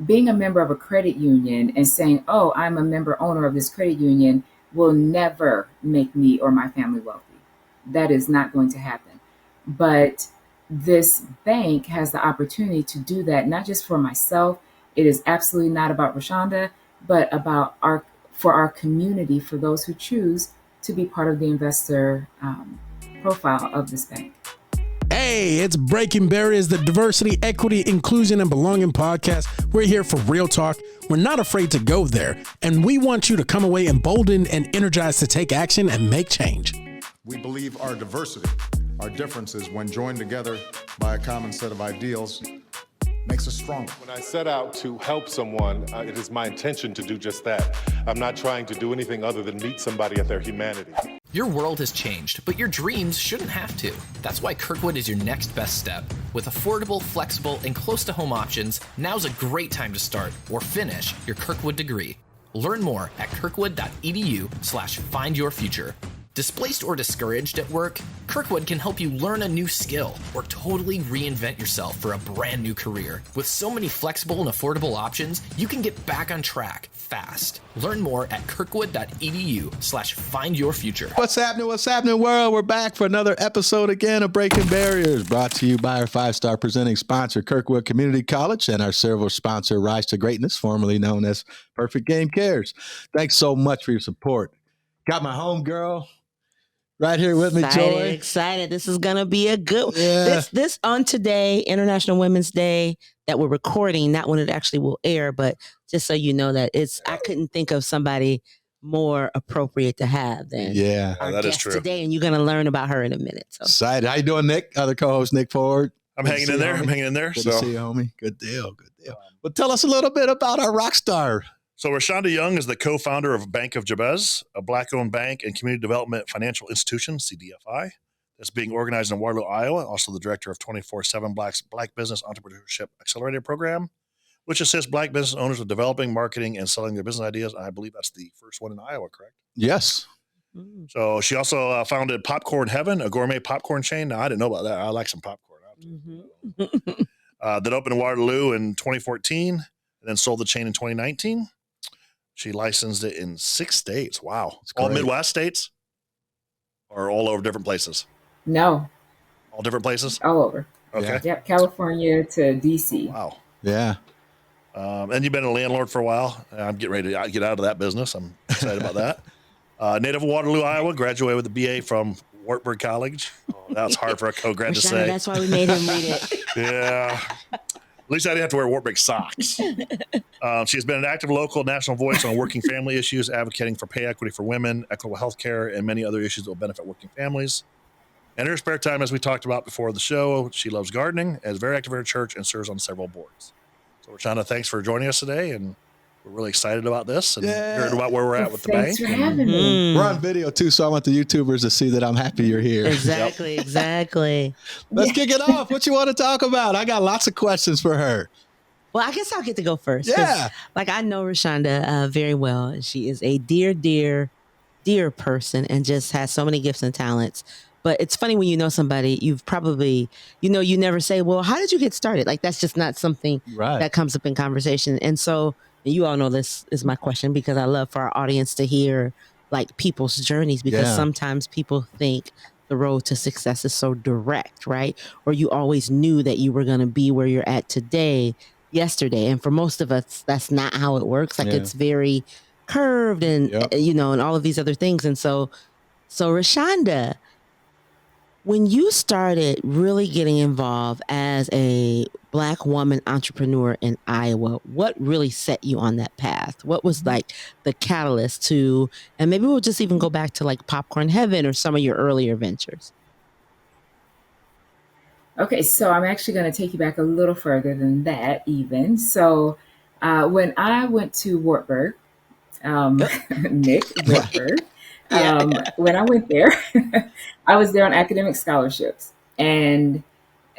being a member of a credit union and saying, oh, I'm a member owner of this credit union will never make me or my family wealthy. That is not going to happen. But this bank has the opportunity to do that, not just for myself. It is absolutely not about ReShonda, but about for our community, for those who choose to be part of the investor profile of this bank. Hey, it's Breaking Barriers, the diversity, equity, inclusion, and belonging podcast. We're here for real talk. We're not afraid to go there. And we want you to come away emboldened and energized to take action and make change. We believe our diversity, our differences, when joined together by a common set of ideals, makes us stronger. When I set out to help someone, it is my intention to do just that. I'm not trying to do anything other than meet somebody at their humanity. Your world has changed, but your dreams shouldn't have to. That's why Kirkwood is your next best step. With affordable, flexible, and close-to-home options, now's a great time to start or finish your Kirkwood degree. Learn more at kirkwood.edu/findyourfuture. Displaced or discouraged at work? Kirkwood can help you learn a new skill or totally reinvent yourself for a brand new career. With so many flexible and affordable options, you can get back on track fast. Learn more at kirkwood.edu/findyourfuture. What's happening? What's happening, world? We're back for another episode again of Breaking Barriers, brought to you by our 5-star presenting sponsor, Kirkwood Community College, and our silver sponsor, Rise to Greatness, formerly known as Perfect Game Cares. Thanks so much for your support. Got my homegirl right here with me, Joy. Excited. This is going to be a good Yeah. This on today, International Women's Day, that we're recording, not when it actually will air, but just so you know that I couldn't think of somebody more appropriate to have than our that is guest true. today, and you're going to learn about her in a minute. So Excited. How you doing, Nick? Other co-host, Nick Ford. I'm hanging in there. Good to see you, homie. Good deal. Well, tell us a little bit about our rock star. So ReShonda Young is the co-founder of Bank of Jabez, a Black-owned bank and community development financial institution, CDFI, that's being organized in Waterloo, Iowa. Also the director of 24/7 Black Business Entrepreneurship Accelerator Program, which assists Black business owners with developing, marketing, and selling their business ideas. I believe that's the first one in Iowa, correct? Yes. So she also founded Popcorn Heaven, a gourmet popcorn chain. Now, I didn't know about that. I like some popcorn. That opened in Waterloo in 2014 and then sold the chain in 2019. She licensed it in 6 states. Wow. All Midwest states or all over different places? No. All different places? All over. Okay. Yep. California to DC. Wow. Yeah. And you've been a landlord for a while. I'm getting ready to get out of that business. I'm excited about that. Native of Waterloo, Iowa, graduated with a BA from Wartburg College. Oh, that was hard for a co-grad to say. That's why we made him read it. Yeah. At least I didn't have to wear Wartburg socks. She has been an active local national voice on working family issues, advocating for pay equity for women, equitable health care, and many other issues that will benefit working families. In her spare time, as we talked about before the show, she loves gardening, is very active in her church, and serves on several boards. So, ReShonda, thanks for joining us today, and we're really excited about this and hearing about where we're at with the bank. Thanks for having me. We're on video too, so I want the YouTubers to see that I'm happy you're here. Exactly. Let's kick it off. What you want to talk about? I got lots of questions for her. Well, I guess I'll get to go first. Yeah. Like, I know ReShonda very well. She is a dear person and just has so many gifts and talents. But it's funny when you know somebody, you've probably, you never say, well, how did you get started? Like, that's just not something that comes up in conversation. And so you all know this is my question, because I love for our audience to hear like people's journeys, because sometimes people think the road to success is so direct, right? Or you always knew that you were going to be where you're at today, yesterday. And for most of us, that's not how it works. Like it's very curved and, and all of these other things. And so ReShonda, when you started really getting involved as a Black woman entrepreneur in Iowa, what really set you on that path? What was like the catalyst to, and maybe we'll just even go back to like Popcorn Heaven or some of your earlier ventures. Okay, so I'm actually going to take you back a little further than that even. So when I went to Wartburg, Nick Wartburg, when I went there, I was there on academic scholarships. And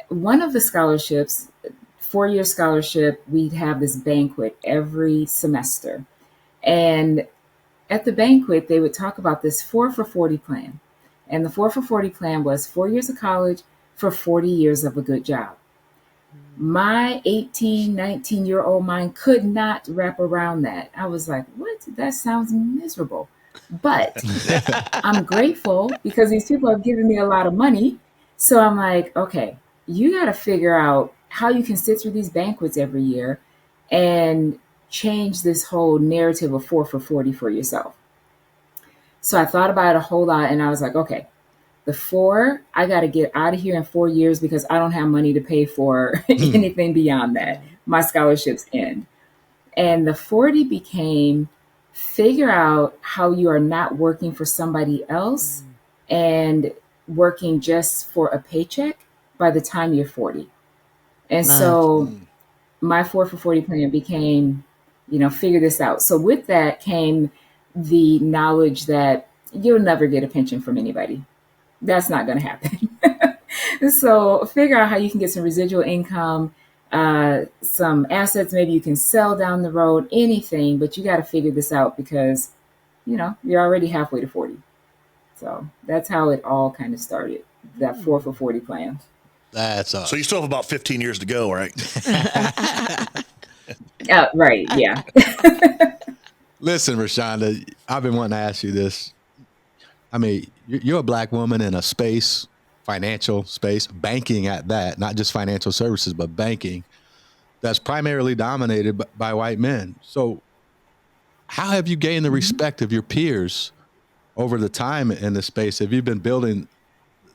one of the scholarships, 4-year scholarship, we'd have this banquet every semester. And at the banquet, they would talk about this 4 for 40 plan. And the 4 for 40 plan was 4 years of college for 40 years of a good job. My 18, 19-year-old mind could not wrap around that. I was like, what? That sounds miserable. But I'm grateful because these people have given me a lot of money. So I'm like, okay, you got to figure out how you can sit through these banquets every year and change this whole narrative of 4 for 40 for yourself. So I thought about it a whole lot and I was like, okay, the 4, I got to get out of here in 4 years because I don't have money to pay for anything beyond that. My scholarships end. And the 40 became figure out how you are not working for somebody else and working just for a paycheck by the time you're 40. And Love. so my 4 for 40 plan became, figure this out. So with that came the knowledge that you'll never get a pension from anybody. That's not going to happen. So figure out how you can get some residual income, some assets maybe you can sell down the road, anything, but you got to figure this out because, you're already halfway to 40. So that's how it all kind of started, that 4 for 40 plan. That's So you still have about 15 years to go, right? Right, yeah. Listen, ReShonda, I've been wanting to ask you this. I mean, you're a Black woman in a space, financial space, banking at that, not just financial services, but banking that's primarily dominated by white men. So how have you gained the respect of your peers over the time in this space? Have you been building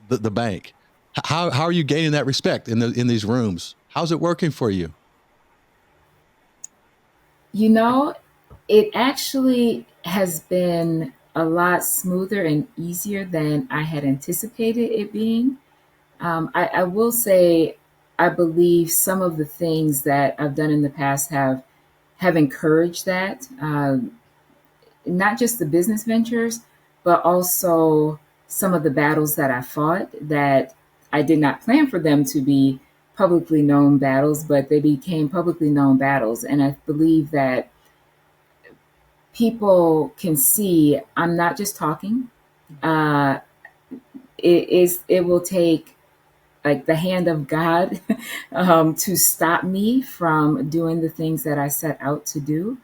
the bank? How are you gaining that respect in these rooms? How's it working for you? It actually has been a lot smoother and easier than I had anticipated it being. I will say, I believe some of the things that I've done in the past have encouraged that. Not just the business ventures, but also some of the battles that I fought that I did not plan for them to be publicly known battles, but they became publicly known battles. And I believe that people can see I'm not just talking. It will take like the hand of God to stop me from doing the things that I set out to do.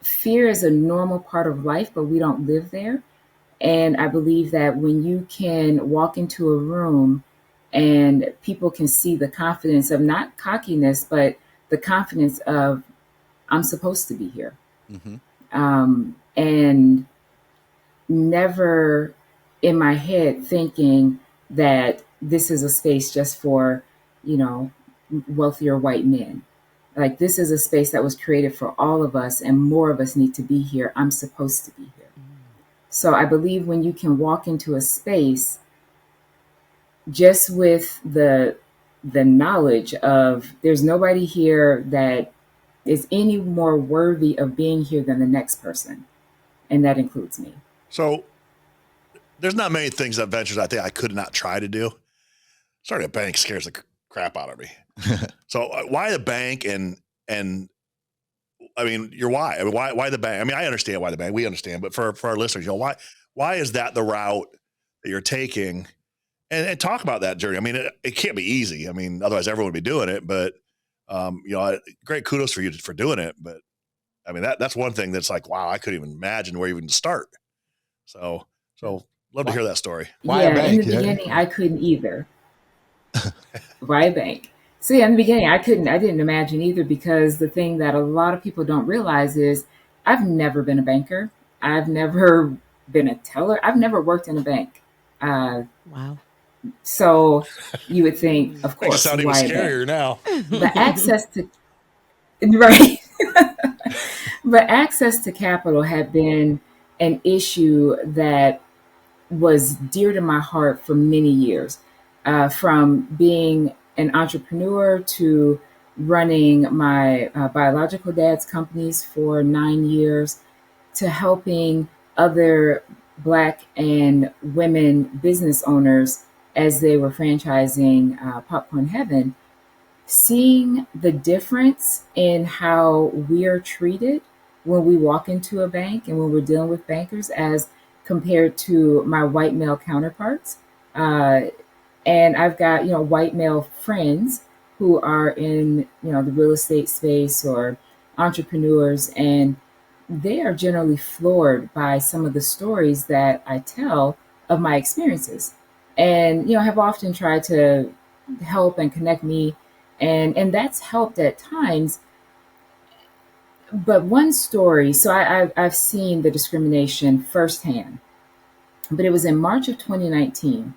Fear is a normal part of life, but we don't live there. And I believe that when you can walk into a room and people can see the confidence of not cockiness, but the confidence of I'm supposed to be here. And never in my head thinking that this is a space just for, wealthier white men. Like this is a space that was created for all of us and more of us need to be here. I'm supposed to be here. So I believe when you can walk into a space just with the knowledge of there's nobody here that is any more worthy of being here than the next person. And that includes me. So there's not many things that ventures I think I could not try to do. Starting a bank scares the crap out of me. So why the bank and I mean, your why? I mean, why the bank? I mean, I understand why the bank. We understand, but for our listeners, why is that the route that you're taking? And talk about that journey. I mean, it can't be easy. I mean, otherwise everyone would be doing it. But great kudos for you for doing it. But I mean, that's one thing that's like, wow, I couldn't even imagine where even to start. So love to hear that story. Why a bank? In the beginning, I couldn't either. Why a bank? So in the beginning, I didn't imagine either because the thing that a lot of people don't realize is I've never been a banker. I've never been a teller. I've never worked in a bank. Wow. So you would think, of course, Makes it sound even scarier now. The access to right, but access to capital had been an issue that was dear to my heart for many years. From being an entrepreneur to running my biological dad's companies for 9 years to helping other Black and women business owners as they were franchising Popcorn Heaven, seeing the difference in how we are treated when we walk into a bank and when we're dealing with bankers as compared to my white male counterparts, And I've got, white male friends who are in, the real estate space or entrepreneurs, and they are generally floored by some of the stories that I tell of my experiences. And, have often tried to help and connect me. And that's helped at times. But one story, so I've seen the discrimination firsthand, but it was in March of 2019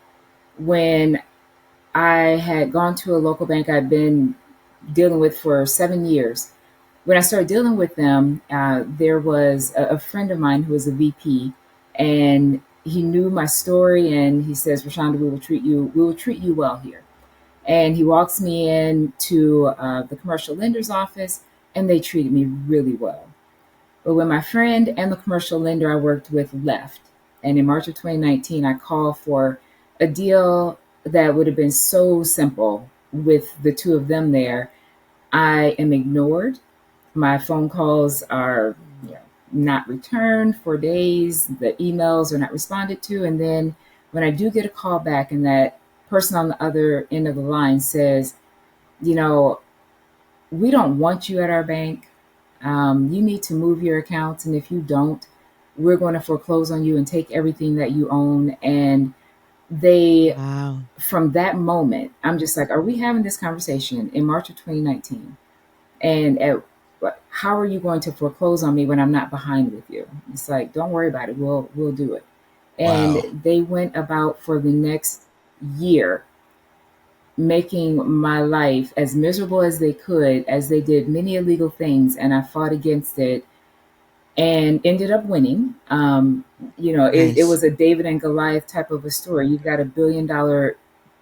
when I had gone to a local bank I'd been dealing with for 7 years. When I started dealing with them, there was a friend of mine who was a VP, and he knew my story, and he says, "ReShonda, we will treat you well here." And he walks me in to the commercial lender's office, and they treated me really well. But when my friend and the commercial lender I worked with left, and in March of 2019, I called for a deal that would have been so simple with the two of them there, I am ignored. My phone calls are not returned for days. The emails are not responded to. And then when I do get a call back and that person on the other end of the line says, you know, we don't want you at our bank. You need to move your accounts. And if you don't, we're going to foreclose on you and take everything that you own. And they, Wow. from that moment, I'm just like, are we having this conversation in March of 2019? And how are you going to foreclose on me when I'm not behind with you? It's like, don't worry about it. We'll do it. And Wow. they went about for the next year, making my life as miserable as they could, as they did many illegal things. And I fought against it and ended up winning. It Nice. was a David and Goliath type of a story. You've got $1 billion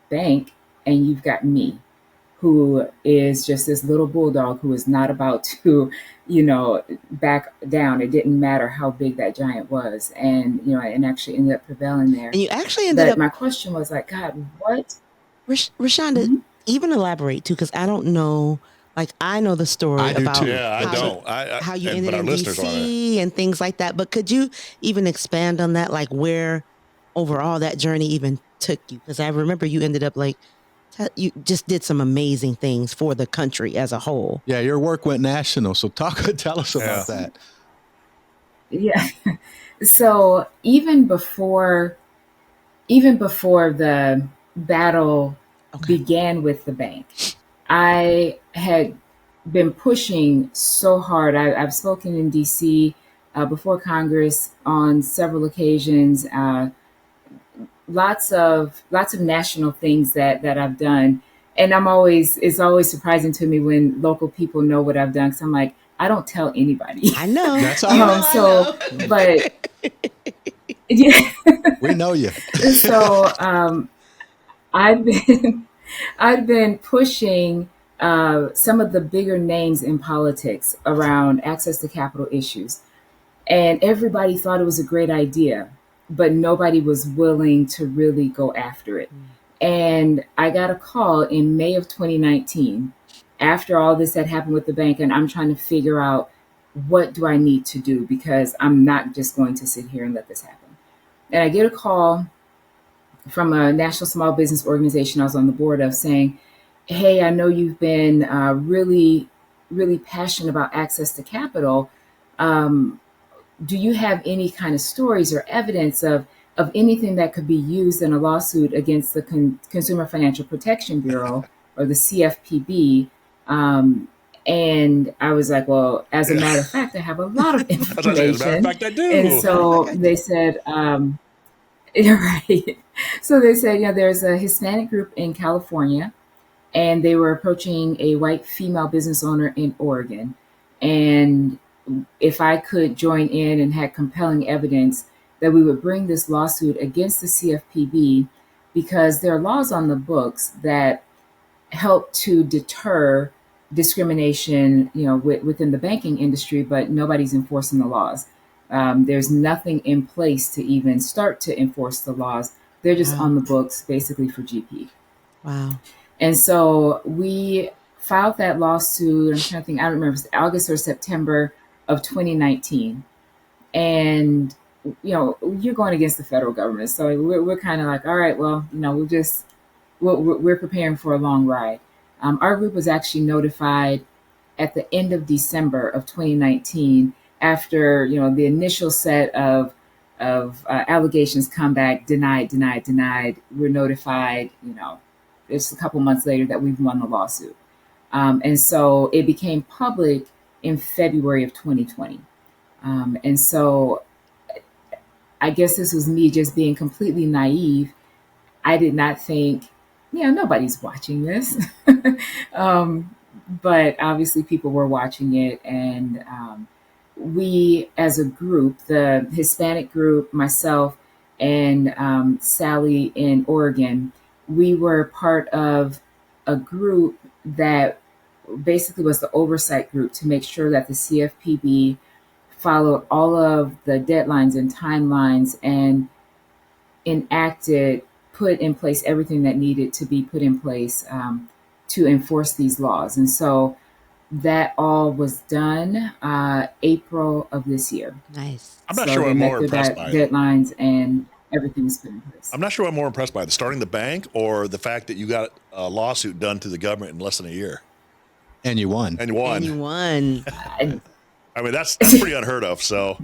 bank and you've got me, who is just this little bulldog who is not about to, back down. It didn't matter how big that giant was. And actually ended up prevailing there. And you actually ended But up, my question was like, God, what? ReShonda, Mhm. even elaborate too, because I don't know. Like, I know the story I do about too. Yeah, I how, don't. how you but ended our in listeners want to. DC and things like that. But could you even expand on that, like where overall that journey even took you? Because I remember you ended up like, you just did some amazing things for the country as a whole. Yeah, your work went national. So tell us about that. Yeah. So even before the battle Okay. began with the bank, I had been pushing so hard. I've spoken in DC before Congress on several occasions. Lots of national things that I've done, and it's always surprising to me when local people know what I've done, because I'm like, I don't tell anybody. I know. That's all right. But yeah. We know you. So I've been I've been pushing some of the bigger names in politics around access to capital issues, and everybody thought it was a great idea, but nobody was willing to really go after it. And I got a call in May of 2019 after all this had happened with the bank, and I'm trying to figure out what do I need to do, because I'm not just going to sit here and let this happen. And I get a call from a national small business organization I was on the board of, saying, hey, I know you've been really, really passionate about access to capital. Do you have any kind of stories or evidence of anything that could be used in a lawsuit against the Consumer Financial Protection Bureau, or the CFPB? And I was like, well, as a matter of fact, I have a lot of As a matter of information. fact, I do. And so they said, right. So they said, there's a Hispanic group in California, and they were approaching a white female business owner in Oregon. And if I could join in and had compelling evidence, that we would bring this lawsuit against the CFPB, because there are laws on the books that help to deter discrimination, within the banking industry, but nobody's enforcing the laws. There's nothing in place to even start to enforce the laws. They're just Wow. on the books basically for GP. Wow. And so we filed that lawsuit. I'm trying to think, I don't remember if it's August or September of 2019. And, you're going against the federal government. So we're kind of like, all right, well, we'll just we're preparing for a long ride. Our group was actually notified at the end of December of 2019, after the initial set of allegations come back, denied, denied, denied. We're notified, it's a couple months later that we've won the lawsuit, and so it became public in February of 2020, and so I guess this was me just being completely naive. I did not think, nobody's watching this. But obviously people were watching it. And we, as a group, the Hispanic group, myself and Sally in Oregon, we were part of a group that basically was the oversight group to make sure that the CFPB followed all of the deadlines and timelines and enacted, put in place everything that needed to be put in place to enforce these laws. And so that all was done April of this year. Nice. I'm not sure what I'm more impressed by. Deadlines and everything was put in place. I'm not sure what I'm more impressed by, the starting the bank or the fact that you got a lawsuit done to the government in less than a year. And you won. And you won. And you won. I mean, that's pretty unheard of. So,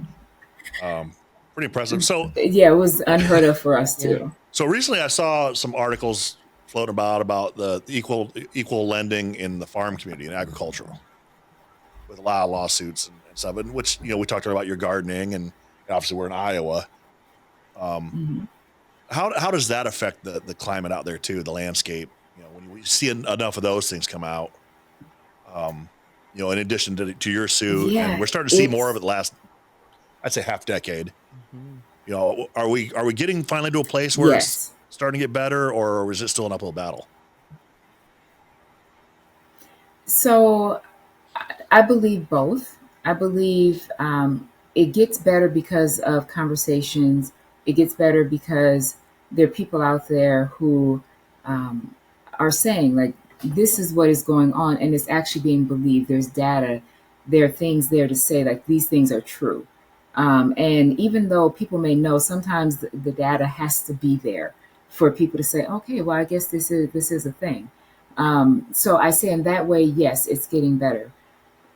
pretty impressive. So, yeah, it was unheard of for us too. So recently, I saw some articles floating about the equal lending in the farm community and agricultural, with a lot of lawsuits and stuff. And which we talked about your gardening, and obviously we're in Iowa. How does that affect the climate out there too, the landscape? When we see enough of those things come out. In addition to your suit, and we're starting to see more of it the last, I'd say, half decade. Are we getting finally to a place where it's starting to get better, or is it still an uphill battle? So I believe both. I believe it gets better because of conversations. It gets better because there are people out there who are saying, like, this is what is going on, and it's actually being believed. There's data. There are things there to say, like, these things are true. And even though people may know, sometimes the data has to be there for people to say, okay, well, I guess this is a thing. So I say in that way, yes, it's getting better.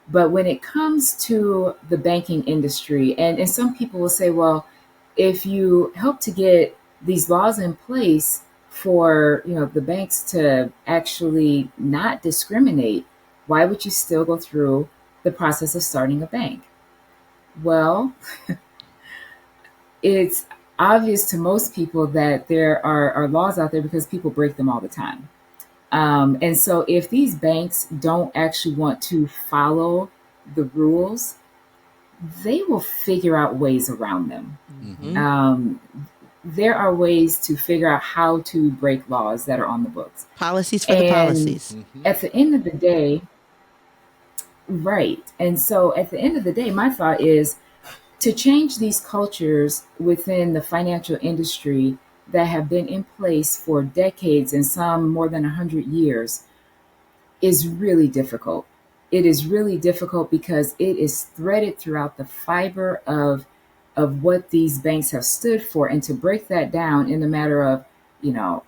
But when it comes to the banking industry, and some people will say, well, if you help to get these laws in place for the banks to actually not discriminate, why would you still go through the process of starting a bank? Well, it's obvious to most people that there are laws out there because people break them all the time. And so if these banks don't actually want to follow the rules, they will figure out ways around them. There are ways to figure out how to break laws that are on the books. Policies for the policies. At the end of the day, right. And so at the end of the day, my thought is to change these cultures within the financial industry that have been in place for decades and some more than 100 years is really difficult. It is really difficult because it is threaded throughout the fiber of what these banks have stood for, and to break that down in the matter of,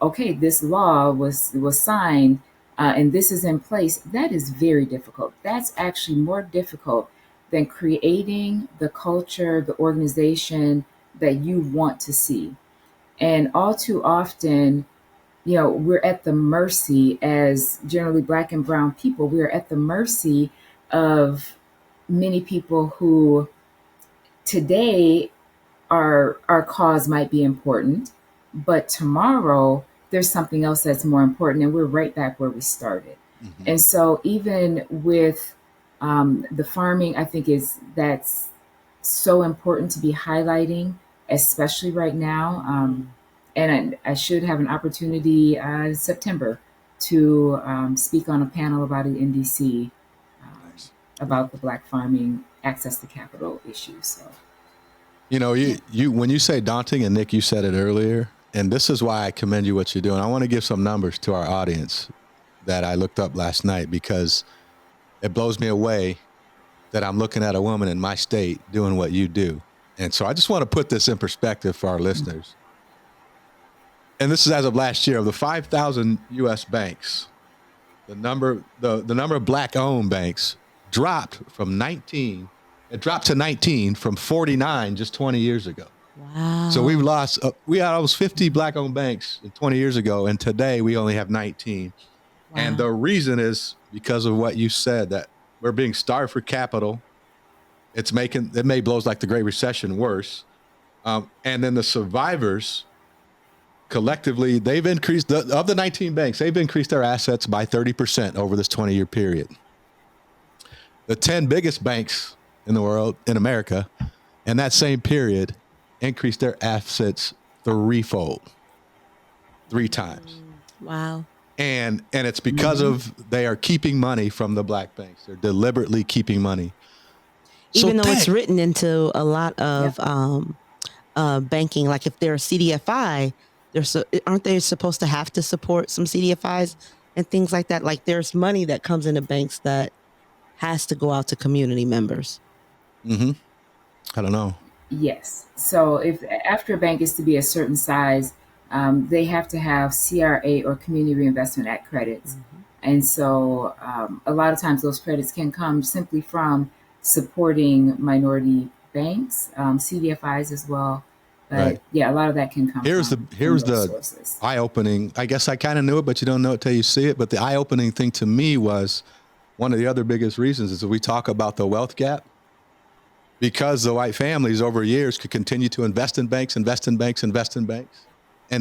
okay, this law was signed and this is in place, that is very difficult. That's actually more difficult than creating the culture, the organization that you want to see. And all too often, we're at the mercy, as generally Black and brown people, we're at the mercy of many people who today our cause might be important, but tomorrow there's something else that's more important, and we're right back where we started. And so even with the farming, I think that's so important to be highlighting, especially right now. And I should have an opportunity in September to speak on a panel about it in DC about the Black farming access to capital issues. So, you when you say daunting, and Nick, you said it earlier, and this is why I commend you what you're doing. I want to give some numbers to our audience that I looked up last night, because it blows me away that I'm looking at a woman in my state doing what you do. And so I just want to put this in perspective for our listeners. and this is as of last year, of the 5,000 U.S. banks, the number of black-owned banks dropped from 19. It dropped to 19 from 49 just 20 years ago. Wow. So we've lost. We had almost 50 black-owned banks 20 years ago, and today we only have 19. Wow. And the reason is because of what you said, that we're being starved for capital. It made blows like the Great Recession worse. And then the survivors, collectively, they've increased, of the 19 banks, they've increased their assets by 30% over this 20-year period. The 10 biggest banks in the world, in America, in that same period, increased their assets threefold, 3 times. Wow. And it's because of they are keeping money from the black banks. They're deliberately keeping money. Even though it's written into a lot of banking, like if they're a CDFI, aren't they supposed to have to support some CDFIs and things like that? Like there's money that comes into banks that has to go out to community members. Mm-hmm. I don't know. Yes. So if after a bank is to be a certain size, they have to have CRA or Community Reinvestment Act credits. And so a lot of times those credits can come simply from supporting minority banks, CDFIs as well. But Right. yeah, a lot of that can come Here's from the those sources. eye-opening. I guess I kind of knew it, but you don't know it till you see it. But the eye-opening thing to me was one of the other biggest reasons is that we talk about the wealth gap, because the white families over years could continue to invest in banks, and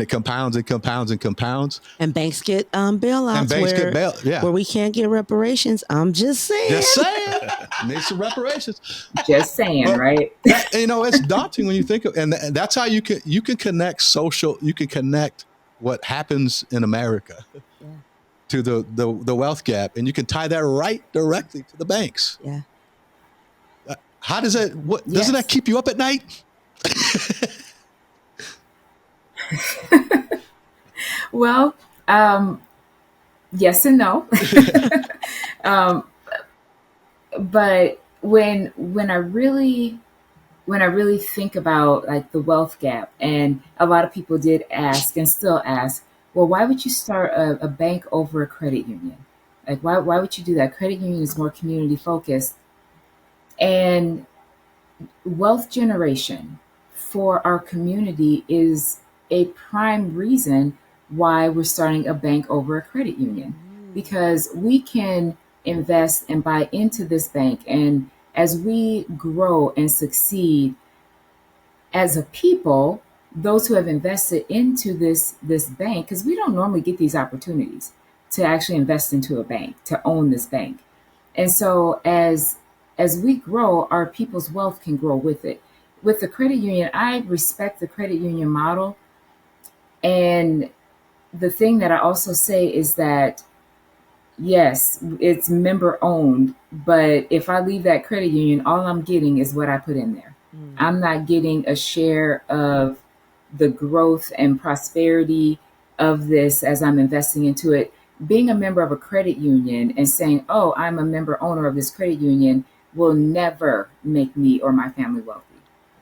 it compounds and compounds and compounds. And banks get bailouts. And banks get bailed, yeah. Where we can't get reparations. I'm just saying. Just saying. Need some reparations. Just saying, But, right? it's daunting when you think of, and that's how you can connect what happens in America to the wealth gap, and you can tie that right directly to the banks. Yeah. How does that? Doesn't that keep you up at night? Well, yes and no. But when I really think about like the wealth gap, and a lot of people did ask and still ask, well, why would you start a bank over a credit union? Like, why would you do that? Credit union is more community focused. And wealth generation for our community is a prime reason why we're starting a bank over a credit union, because we can invest and buy into this bank. And as we grow and succeed as a people, those who have invested into this bank, because we don't normally get these opportunities to actually invest into a bank, to own this bank. And so as we grow, our people's wealth can grow with it. With the credit union, I respect the credit union model. And the thing that I also say is that, yes, it's member owned, but if I leave that credit union, all I'm getting is what I put in there. I'm not getting a share of the growth and prosperity of this as I'm investing into it. Being a member of a credit union and saying, oh, I'm a member owner of this credit union, will never make me or my family wealthy.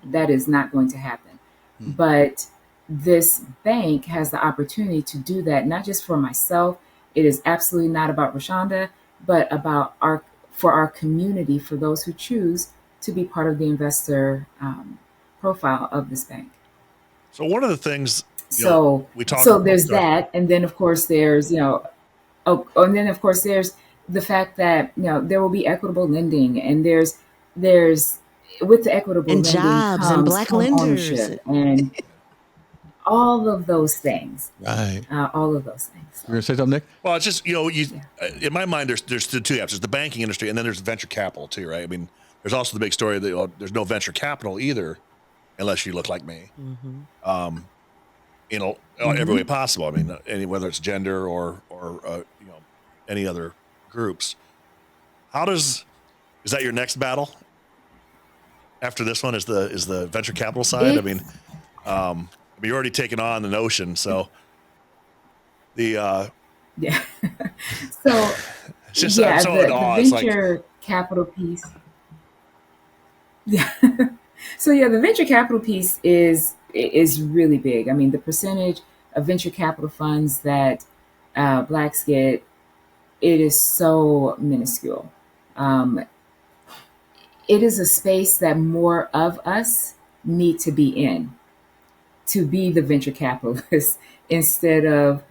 That is not going to happen. But this bank has the opportunity to do that, not just for myself. It is absolutely not about ReShonda, but about for our community, for those who choose to be part of the investor profile of this bank. So one of the things we talk so about, there's that, and then of course there's there's the fact that there will be equitable lending, and there's with the equitable and lending jobs comes and black home lenders ownership and all of those things. Right. All of those things. You're gonna say something, Nick? Well, it's just in my mind, there's the two apps. There's the banking industry, and then there's venture capital too, right? I mean, there's also the big story that there's no venture capital either, unless you look like me. Every way possible. I mean, whether it's gender or any other groups. Is that your next battle? After this one is the venture capital side. You're already taking on the notion, so the So it's just the venture capital piece. Yeah. So the venture capital piece is really big. I mean, the percentage venture capital funds that Blacks get, it is so minuscule. Um, it is a space that more of us need to be in, to be the venture capitalists instead of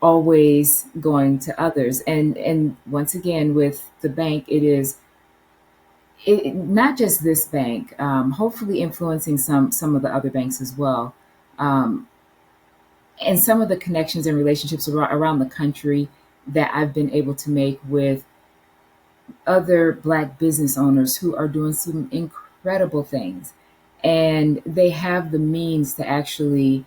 always going to others. And once again, with the bank, not just this bank, hopefully influencing some of the other banks as well, and some of the connections and relationships around the country that I've been able to make with other Black business owners who are doing some incredible things, and they have the means to actually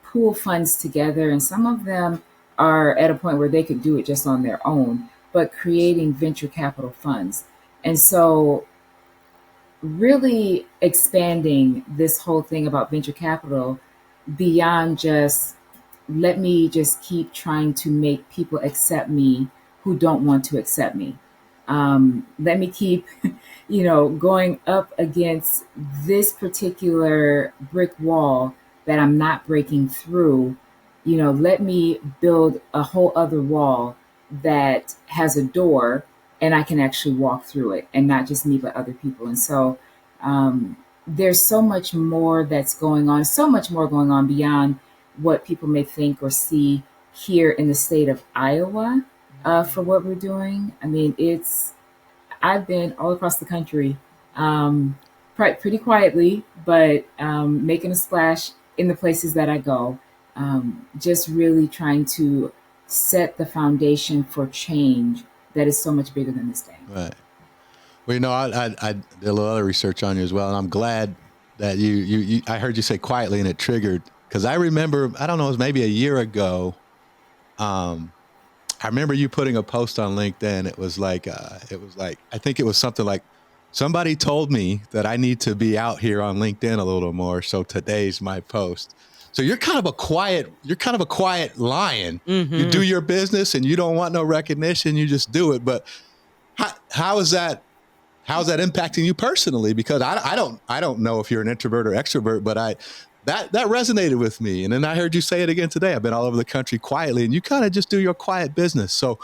pool funds together, and some of them are at a point where they could do it just on their own, but creating venture capital funds. And so really expanding this whole thing about venture capital beyond just, let me just keep trying to make people accept me who don't want to accept me. Let me keep, going up against this particular brick wall that I'm not breaking through. Let me build a whole other wall that has a door and I can actually walk through it, and not just me, but other people. And so there's so much more that's going on, so much more going on beyond what people may think or see here in the state of Iowa for what we're doing. I mean, I've been all across the country, pretty quietly, but making a splash in the places that I go, just really trying to set the foundation for change that is so much bigger than this day. Right. Well, I did a little other research on you as well, and I'm glad that you I heard you say quietly, and it triggered, because I remember, I don't know, it was maybe a year ago. I remember you putting a post on LinkedIn. It was like, I think it was something like, somebody told me that I need to be out here on LinkedIn a little more, so today's my post. So you're kind of a quiet lion. Mm-hmm. You do your business and you don't want no recognition. You just do it. But how is that impacting you personally? Because I don't know if you're an introvert or extrovert, but that resonated with me. And then I heard you say it again today. I've been all over the country quietly, and you kind of just do your quiet business. So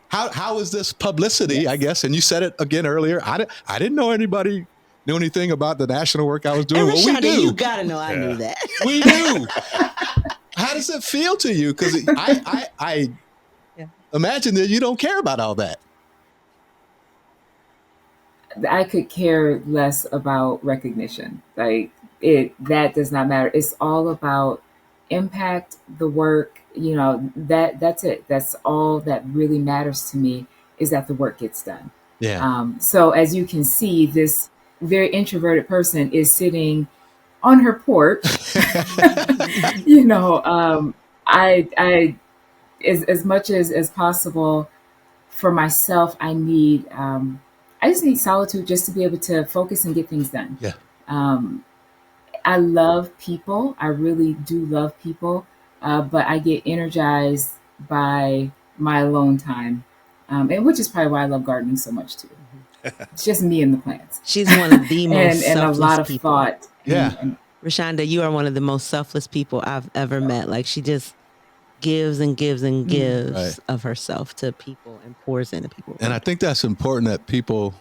how is this publicity, yes, I guess? And you said it again earlier. I didn't know anybody knew anything about the national work I was doing. Well, we do. You gotta know I knew that. We do. How does it feel to you? Because I imagine that you don't care about all that. I could care less about recognition. That does not matter. It's all about impact, the work. That's it. That's all that really matters to me, is that the work gets done. Yeah. So as you can see, this very introverted person is sitting on her porch. I as much as possible for myself, I just need solitude, just to be able to focus and get things done. Yeah. I love people. I really do love people, but I get energized by my alone time, and which is probably why I love gardening so much too. It's just me and the plants. She's one of the most and a lot of people. thought. Yeah. ReShonda, you are one of the most selfless people I've ever met. Like, she just gives and gives and gives right. of herself to people and pours into people. And I think that's important, that people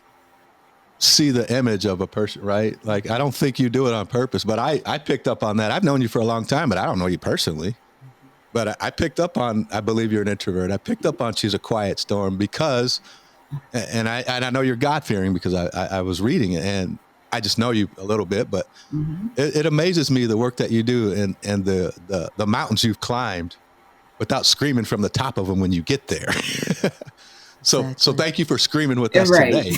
see the image of a person, right? Like, I don't think you do it on purpose, but I picked up on that. I've known you for a long time, but I don't know you personally. But I picked up on, I believe you're an introvert. I picked up on she's a quiet storm because, and I know you're God-fearing because I was reading it, and I just know you a little bit, but it amazes me the work that you do and the mountains you've climbed without screaming from the top of them when you get there. So thank you for screaming with us today.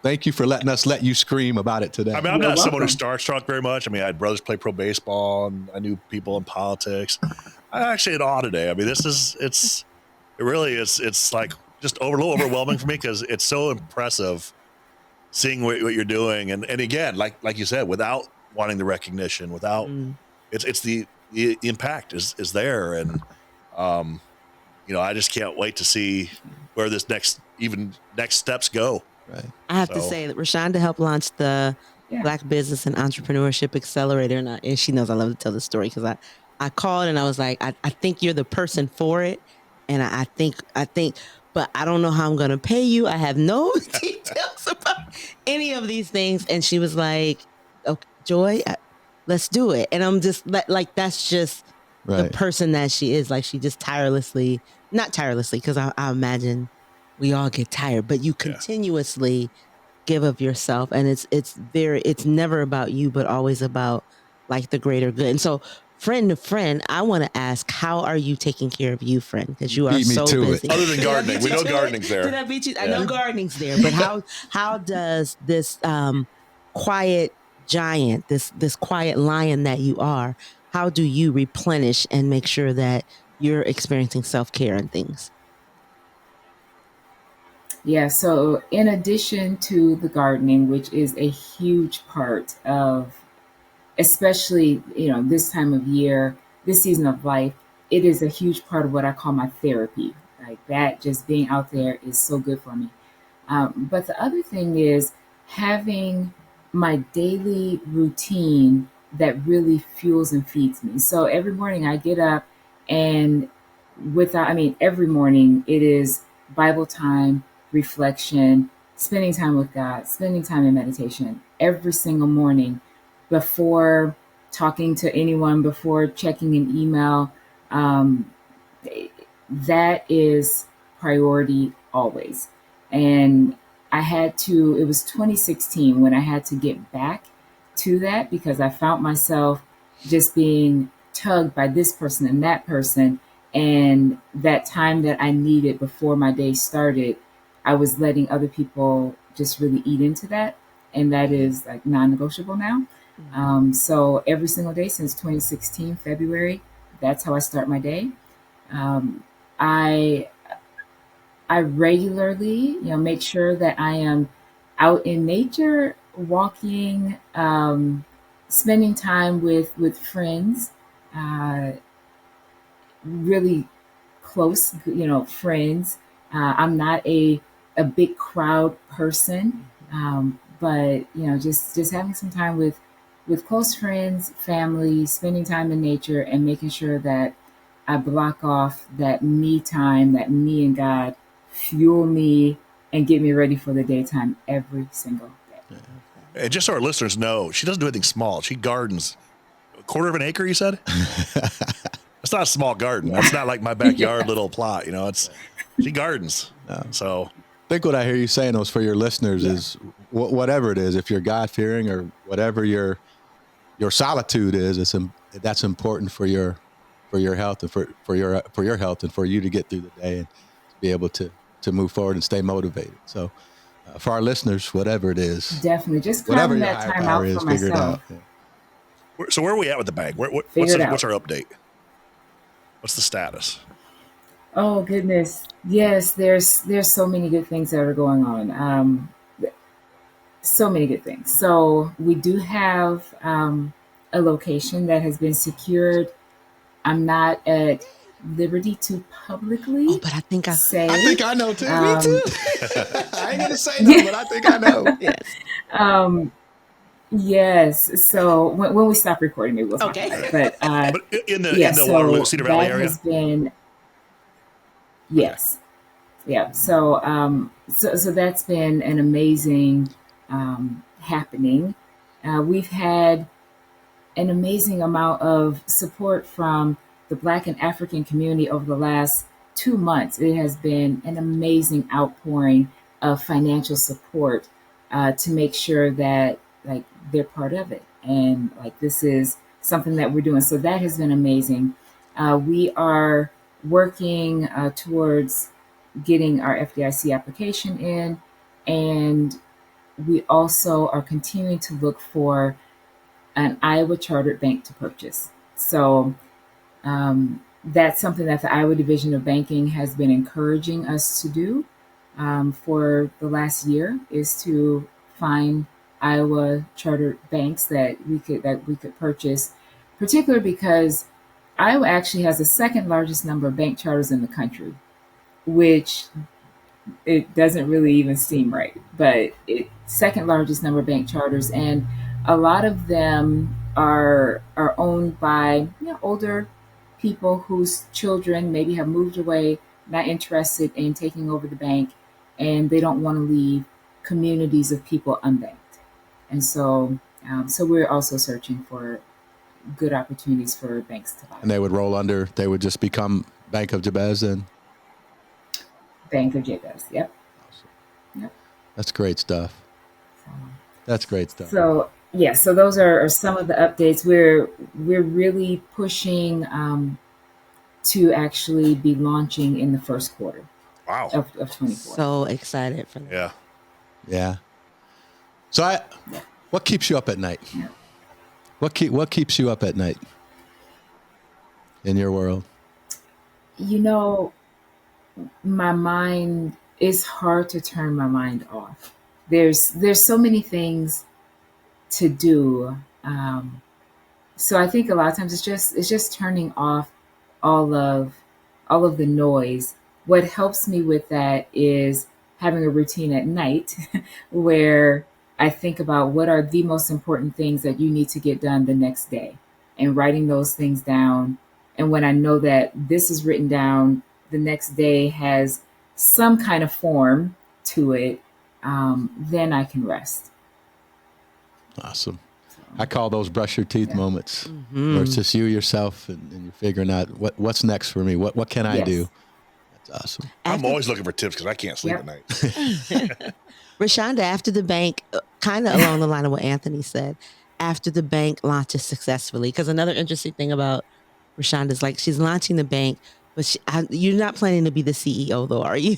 Thank you for letting us let you scream about it today. I mean, I'm not someone who's starstruck very much. I mean, I had brothers play pro baseball, and I knew people in politics. I actually had awe today. I mean, it's like just a little overwhelming for me, because it's so impressive seeing what you're doing. And again, like you said, without wanting the recognition, without it's the impact is there. And, I just can't wait to see where this next steps go. Right. I have to say that ReShonda helped launch the Black Business and Entrepreneurship Accelerator, and she knows I love to tell this story because I called and I was like, I think you're the person for it. And I think, but I don't know how I'm going to pay you. I have no details about any of these things. And she was like, okay, Joy, let's do it. And I'm just like, that's just the person that she is. Like, she just not tirelessly, because I imagine we all get tired, but you continuously give of yourself. And it's never about you, but always about like the greater good. And so, friend to friend, I want to ask, how are you taking care of you, friend? Because you are so busy. Other than gardening, we know gardening's there. Did I beat you? I know gardening's there, but how does this quiet giant, this quiet lion that you are, how do you replenish and make sure that you're experiencing self-care and things? Yeah, so in addition to the gardening, which is a huge part of, especially, this time of year, this season of life, it is a huge part of what I call my therapy. Like that, just being out there is so good for me. But the other thing is having my daily routine that really fuels and feeds me. So every morning I get up, and every morning it is Bible time, reflection, spending time with God, spending time in meditation every single morning before talking to anyone, before checking an email. That is priority always. And it was 2016 when I had to get back to that, because I found myself just being tugged by this person and that person. And that time that I needed before my day started, I was letting other people just really eat into that. And that is like non-negotiable now. So every single day since 2016, February, that's how I start my day. I regularly, make sure that I am out in nature, walking, spending time with friends, really close, friends. I'm not a big crowd person, but just having some time with close friends, family, spending time in nature, and making sure that I block off that me time, that me and God fuel me and get me ready for the daytime every single day. And just so our listeners know, she doesn't do anything small. She gardens a quarter of an acre, you said? It's not a small garden. That's not like my backyard little plot. She gardens. So I think what I hear you saying is for your listeners is whatever it is, if you're God fearing or whatever your solitude is, that's important for your health and for your health and for you to get through the day and to be able to move forward and stay motivated. So for our listeners, whatever it is, definitely just carving that time out for myself. So where are we at with the bank? What's our update? What's the status? Oh goodness, yes. There's so many good things that are going on. So many good things. So we do have a location that has been secured. I'm not at liberty to publicly but I think say. I think I know too. Me too. I ain't gonna say no, but I think I know. Yes. Yes. So when we stop recording, maybe we'll talk about it. But in the Waterloo, Cedar Valley area, has been yes, yeah. So so that's been an amazing happening. We've had an amazing amount of support from the Black and African community over the last 2 months. It has been an amazing outpouring of financial support to make sure that like they're part of it, and like this is something that we're doing. So that has been amazing. We are working towards getting our FDIC application in, and we also are continuing to look for an Iowa chartered bank to purchase. So that's something that the Iowa Division of Banking has been encouraging us to do for the last year, is to find Iowa chartered banks that we could purchase, particularly because Iowa actually has the second largest number of bank charters in the country, which it doesn't really even seem right, but second largest number of bank charters, and a lot of them are owned by older people whose children maybe have moved away, not interested in taking over the bank, and they don't want to leave communities of people unbanked. And so we're also searching for good opportunities for banks to buy. And they would roll under. They would just become Bank of Jabez and Bank of Jabez. Yep. Yep. That's great stuff. That's great stuff. So yeah, so those are some of the updates. We're really pushing to actually be launching in the first quarter. Wow. Of 24. So excited for that. Yeah. Yeah. So what keeps you up at night? Yeah. What keeps you up at night in your world? My mind, it's hard to turn my mind off. There's so many things to do. So I think a lot of times it's just turning off all of the noise. What helps me with that is having a routine at night where I think about what are the most important things that you need to get done the next day and writing those things down. And when I know that this is written down, the next day has some kind of form to it, then I can rest. Awesome. I call those brush your teeth moments where it's just you, yourself, and you're figuring out what's next for me. What can I do? That's awesome. I'm always looking for tips because I can't sleep at night. ReShonda, after the bank, kind of along the line of what Anthony said, after the bank launches successfully, because another interesting thing about ReShonda is like she's launching the bank, but you're not planning to be the CEO though, are you?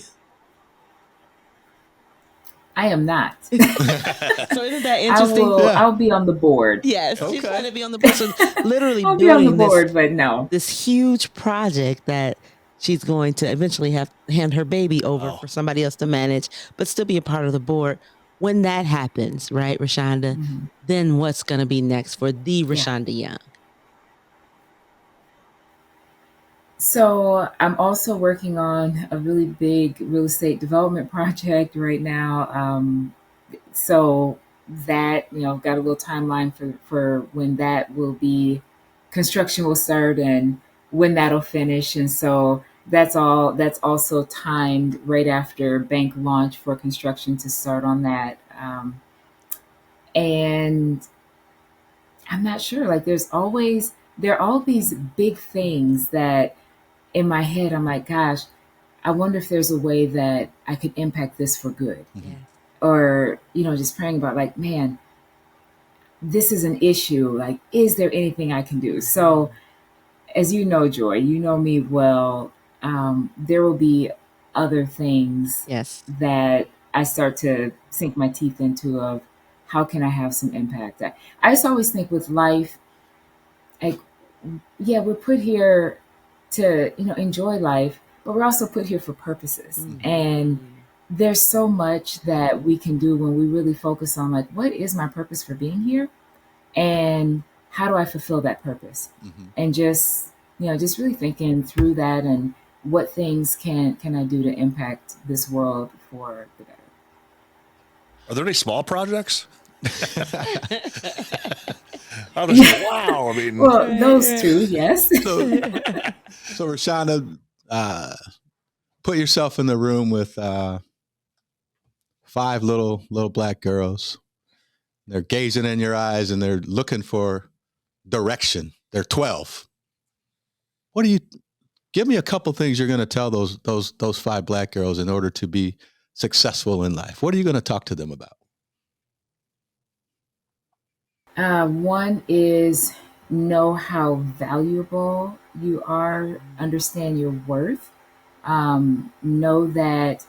I am not. So isn't that interesting? I'll be on the board. Yes, she's going to be on the board. So literally I'll be on the board, but no. This huge project that she's going to eventually have hand her baby over for somebody else to manage, but still be a part of the board. When that happens, right, ReShonda, then what's going to be next for the ReShonda Young? So I'm also working on a really big real estate development project right now. So that, got a little timeline for when that will be, construction will start and when that'll finish. And so that's also timed right after bank launch for construction to start on that. And I'm not sure, like there are all these big things that in my head, I'm like, gosh, I wonder if there's a way that I could impact this for good. Yes. Or, just praying about like, man, this is an issue. Like, is there anything I can do? So as you know, Joy, you know me well, there will be other things that I start to sink my teeth into of how can I have some impact? I just always think with life, like, we're put here to enjoy life, but we're also put here for purposes. And there's so much that we can do when we really focus on like, what is my purpose for being here and how do I fulfill that purpose? And just really thinking through that and what things can I do to impact this world for the better. Are there any small projects? Wow. I mean, well, those two, yes. So ReShonda, put yourself in the room with 5 little black girls. They're gazing in your eyes and they're looking for direction. They're 12. Give me a couple things you're going to tell those 5 black girls in order to be successful in life. What are you going to talk to them about? One is know how valuable you are, understand your worth, know that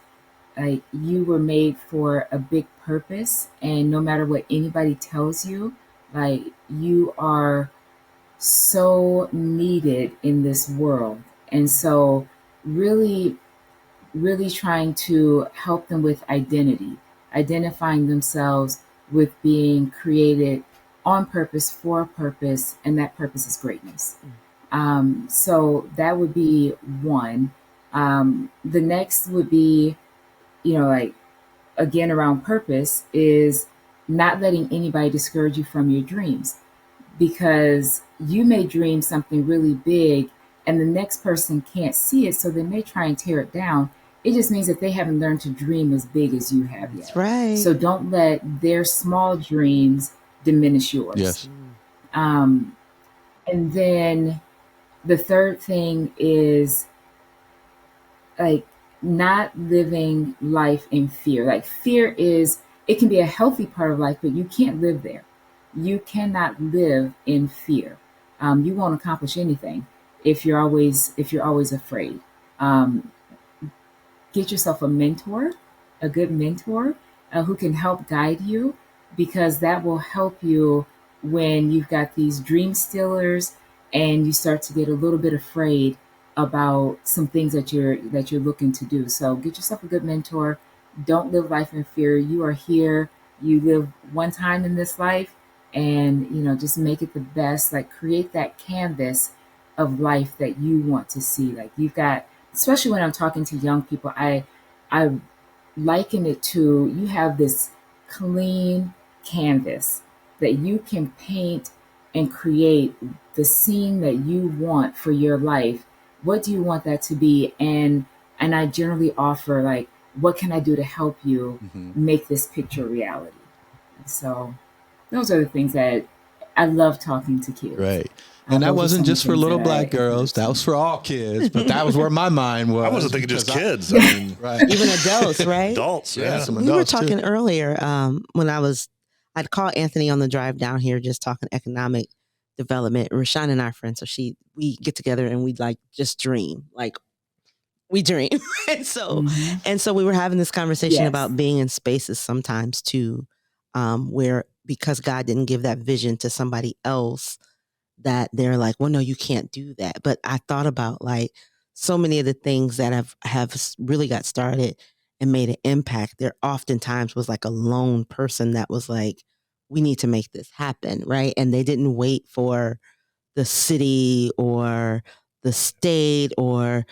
you were made for a big purpose, and no matter what anybody tells you, like you are so needed in this world. And so really, really trying to help them with identity, identifying themselves with being created on purpose, for a purpose, and that purpose is greatness. So that would be one. The next would be, like, again, around purpose is not letting anybody discourage you from your dreams. because you may dream something really big and the next person can't see it, so they may try and tear it down. It just means that they haven't learned to dream as big as you have That's yet. right. So don't let their small dreams diminish yours. Yes. And then the third thing is like not living life in fear. Like fear is, it can be a healthy part of life, but you can't live there. You cannot live in fear. You won't accomplish anything if you're always afraid. Um, get yourself a mentor, a good mentor who can help guide you, because that will help you when you've got these dream stealers and you start to get a little bit afraid about some things that you're looking to do. So get yourself a good mentor. Don't live life in fear. You are here. You live one time in this life, and just make it the best. Like create that canvas of life that you want to see. Like you've got, especially when I'm talking to young people, I liken it to, you have this clean canvas that you can paint and create the scene that you want for your life. What do you want that to be? And I generally offer, like, what can I do to help you make this picture reality? So those are the things that I love talking to kids. Right. And that wasn't just for little black girls. That was for all kids. But that was where my mind was. I wasn't thinking just kids. I mean, right. Even adults, right? Adults, yeah. Some We were adults talking too. earlier when I'd call Anthony on the drive down here, just talking economic development. ReShonda and I are friends, so we get together and we like just dream, like we dream. and so we were having this conversation about being in spaces sometimes too, where because God didn't give that vision to somebody else, that they're like, well, no, you can't do that. But I thought about like so many of the things that have really got started and made an impact. There oftentimes was like a lone person that was like, we need to make this happen, right? And they didn't wait for the city or the state or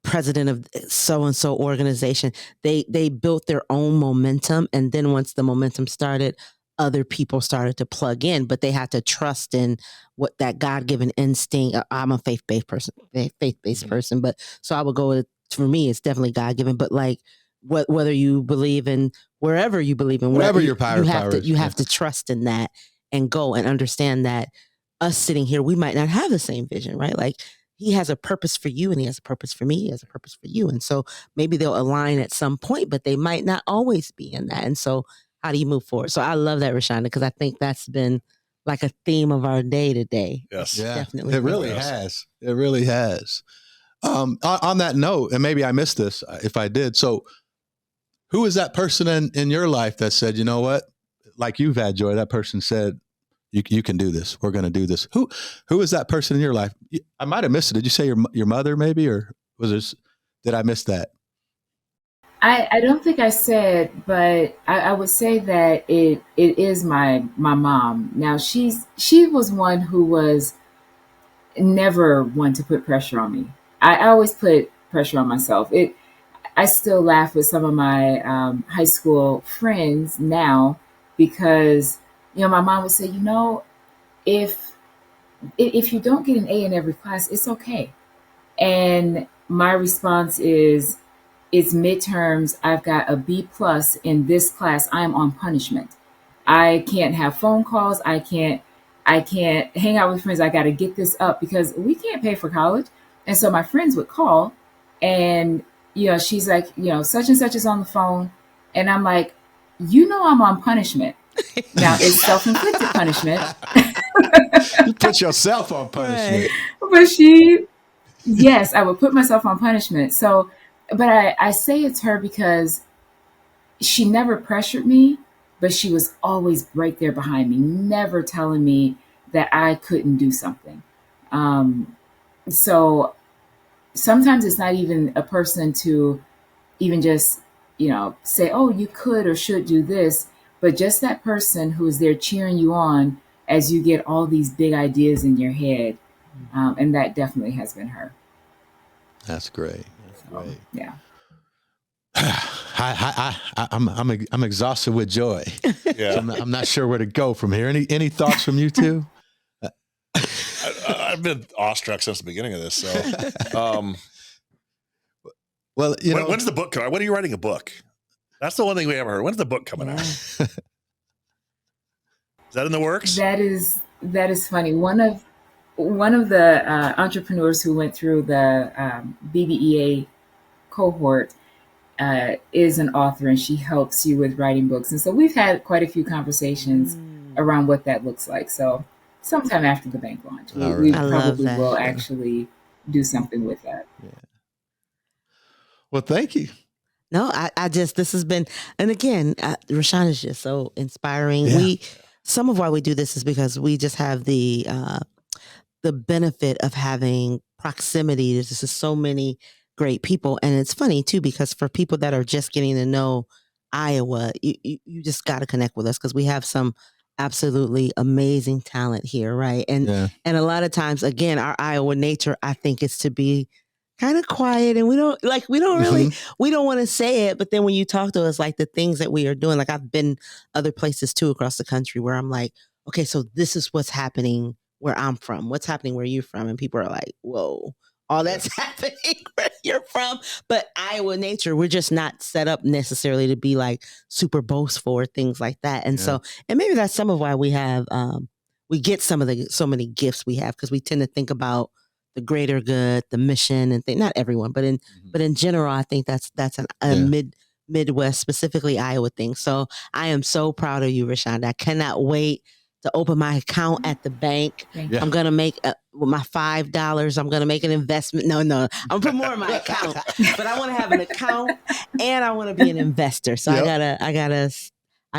president of so-and-so organization. They built their own momentum. And then once the momentum started, other people started to plug in, but they had to trust in what that God-given instinct. I'm a faith-based person, but so I would go with, for me, it's definitely God-given, but like whether you believe in wherever you believe in, whatever your power you have to trust in that and go and understand that us sitting here, we might not have the same vision, right? Like he has a purpose for you and he has a purpose for me. He has a purpose for you. And so maybe they'll align at some point, but they might not always be in that. And so how do you move forward? So I love that, ReShonda, because I think that's been like a theme of our day to day. Yes. Yeah, definitely. It really has. It really has. On that note, and maybe I missed this if I did. So who is that person in your life that said, you know what, like you've had, Joy, that person said, you can do this. We're going to do this. Who is that person in your life? I might have missed it. Did you say your mother maybe, or did I miss that? I don't think I said, but I would say that it is my mom. Now she was one who was never one to put pressure on me. I always put pressure on myself. I still laugh with some of my high school friends now because my mom would say, if you don't get an A in every class, it's okay. And my response is, it's midterms. I've got a B+ in this class. I'm on punishment. I can't have phone calls. I can't hang out with friends. I got to get this up because we can't pay for college. And so my friends would call and, she's like, such and such is on the phone. And I'm like, I'm on punishment. Now it's self-inflicted punishment. You put yourself on punishment. But yes, I would put myself on punishment. So, but I say it's her because she never pressured me, but she was always right there behind me, never telling me that I couldn't do something. So sometimes it's not even a person to even just, say, oh, you could or should do this, but just that person who is there cheering you on as you get all these big ideas in your head. And that definitely has been her. That's great. Great. Yeah. I'm exhausted with joy. Yeah. So I'm not sure where to go from here. Any thoughts from you two? I've been awestruck since the beginning of this. So, well, when's the book coming? When are you writing a book? That's the one thing we haven't heard. When's the book coming out? Is that in the works? That is funny. One of the entrepreneurs who went through the BBEA cohort is an author, and she helps you with writing books. And so we've had quite a few conversations around what that looks like. So sometime after the bank launch, we probably will actually do something with that. Yeah. Well, thank you. No, I just, this has been, and again, ReShonda is just so inspiring. Yeah. Some of why we do this is because we just have the benefit of having proximity. There's just so many great people. And it's funny too, because for people that are just getting to know Iowa, you just got to connect with us because we have some absolutely amazing talent here. Right. And a lot of times, again, our Iowa nature, I think, is to be kind of quiet, and we don't really, we don't want to say it. But then when you talk to us, like the things that we are doing, like I've been other places too across the country where I'm like, okay, so this is what's happening where I'm from. What's happening where you're from? And people are like, whoa, all that's happening where you're from. But Iowa nature, we're just not set up necessarily to be like super boastful or things like that. And so, and maybe that's some of why we have, we get so many gifts we have, because we tend to think about the greater good, the mission, and not everyone, but in general, I think that's a Midwest, specifically Iowa thing. So I am so proud of you, ReShonda. I cannot wait to open my account at the bank. I'm gonna make with my $5. I'm gonna make an investment. No, I'm gonna put more in my account, but I want to have an account and I want to be an investor. So I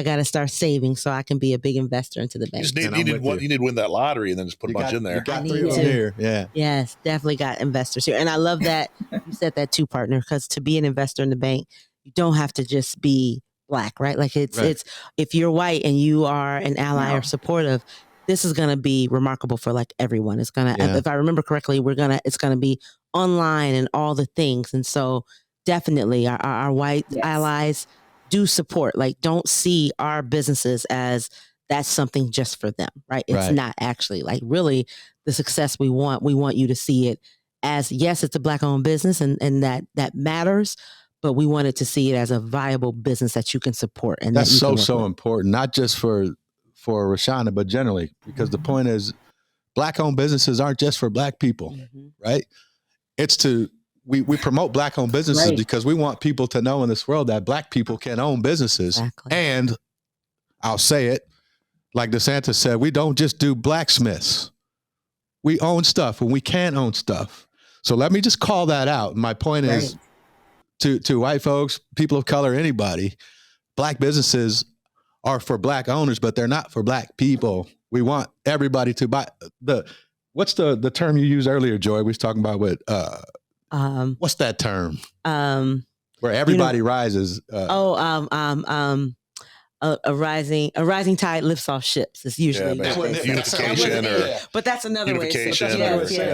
gotta start saving so I can be a big investor into the bank. You need to win that lottery and then just put a bunch in there. You got 3 over here. Yeah. Yes, definitely got investors here. And I love that you said that too, partner, because to be an investor in the bank, you don't have to just be Black, right? Like it's if you're white and you are an ally or supportive, this is going to be remarkable for like everyone. It's going to, if I remember correctly, it's going to be online and all the things. And so definitely our white allies do support, like don't see our businesses as that's something just for them, right? It's not actually, like, really the success we want you to see it as, yes, it's a Black owned business and that matters, but we wanted to see it as a viable business that you can support. And that's so important, not just for ReShonda, but generally, because the point is Black owned businesses aren't just for Black people, right? It's we promote Black owned businesses because we want people to know in this world that Black people can own businesses. And I'll say it, like DeSantis said, we don't just do blacksmiths. We own stuff and we can own stuff. So let me just call that out. My point is to white folks, people of color, anybody, Black businesses are for Black owners, but they're not for Black people. We want everybody to buy what's the term you used earlier, Joy? We was talking about what's that term? Where everybody rises. A rising tide lifts all ships. It's usually unification, but that's another way.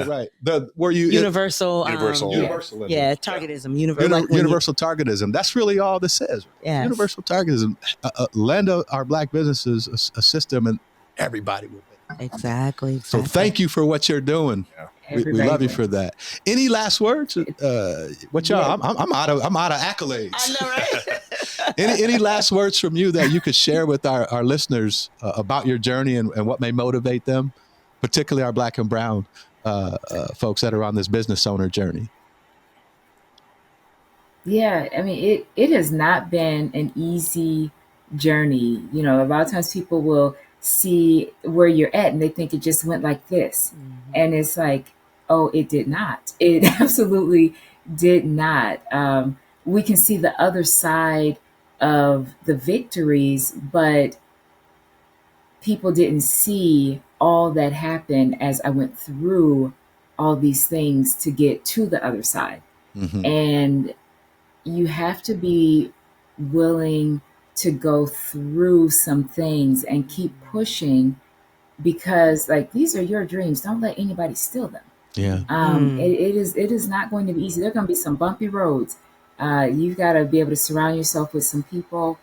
Right. Universal. Targetism. Universal targetism. That's really all this is. Yes. Universal targetism. Lend our Black businesses a system, and everybody will win. Exactly. So thank you for what you're doing. Yeah. We love you for that. Any last words? What y'all? I'm out of accolades. I know, right? Any last words from you that you could share with our listeners about your journey and what may motivate them, particularly our Black and brown folks that are on this business owner journey? Yeah, I mean, it has not been an easy journey. You know, a lot of times people will see where you're at and they think it just went like this. And it's like, oh, it did not. It absolutely did not. We can see the other side of the victories, but people didn't see all that happened as I went through all these things to get to the other side. And you have to be willing to go through some things and keep pushing, because like, these are your dreams. Don't let anybody steal them. It is not going to be easy. There are going to be some bumpy roads. You've got to be able to surround yourself with some people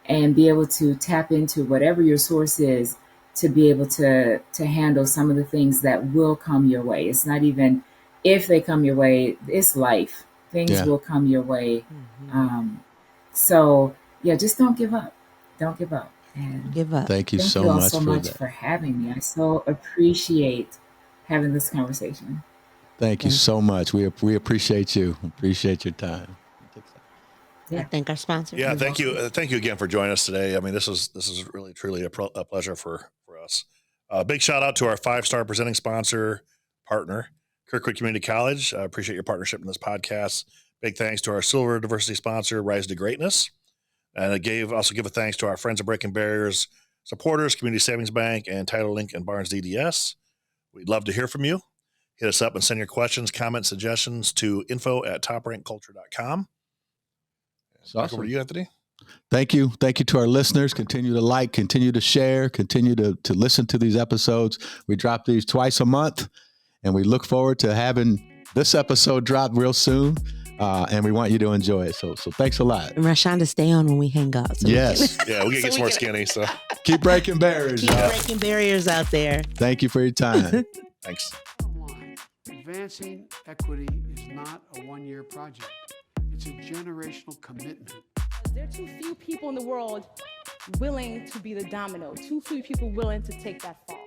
and be able to tap into whatever your source is to be able to handle some of the things that will come your way. It's not even if they come your way, it's life. Things will come your way. So yeah, just don't give up. Don't give up. And Give up. Thank you thank so you all much so for much that. for having me. I so appreciate having this conversation. Thank you so much. We appreciate you. Appreciate your time. I thank our sponsor. Yeah, thank you. Thank you again for joining us today. I mean, this is really, truly a pleasure for us. Big shout out to our 5-star presenting sponsor partner, Kirkwood Community College. I appreciate your partnership in this podcast. Big thanks to our silver diversity sponsor, Rise to Greatness. And also give a thanks to our friends at Breaking Barriers supporters, Community Savings Bank, and Title Link and Barnes DDS. We'd love to hear from you. Hit us up and send your questions, comments, suggestions to info@toprankculture.com. Back over to you, Anthony. Thank you. Thank you to our listeners. Continue to like, continue to share, continue to listen to these episodes. We drop these twice a month, and we look forward to having this episode drop real soon. And we want you to enjoy it. So thanks a lot. And ReShonda, stay on when we hang up. So yes. Yeah, we get more skinny. So keep breaking barriers. Keep breaking barriers out there. Thank you for your time. Thanks. Advancing equity is not a one-year project. It's a generational commitment. There are too few people in the world willing to be the domino, too few people willing to take that fall.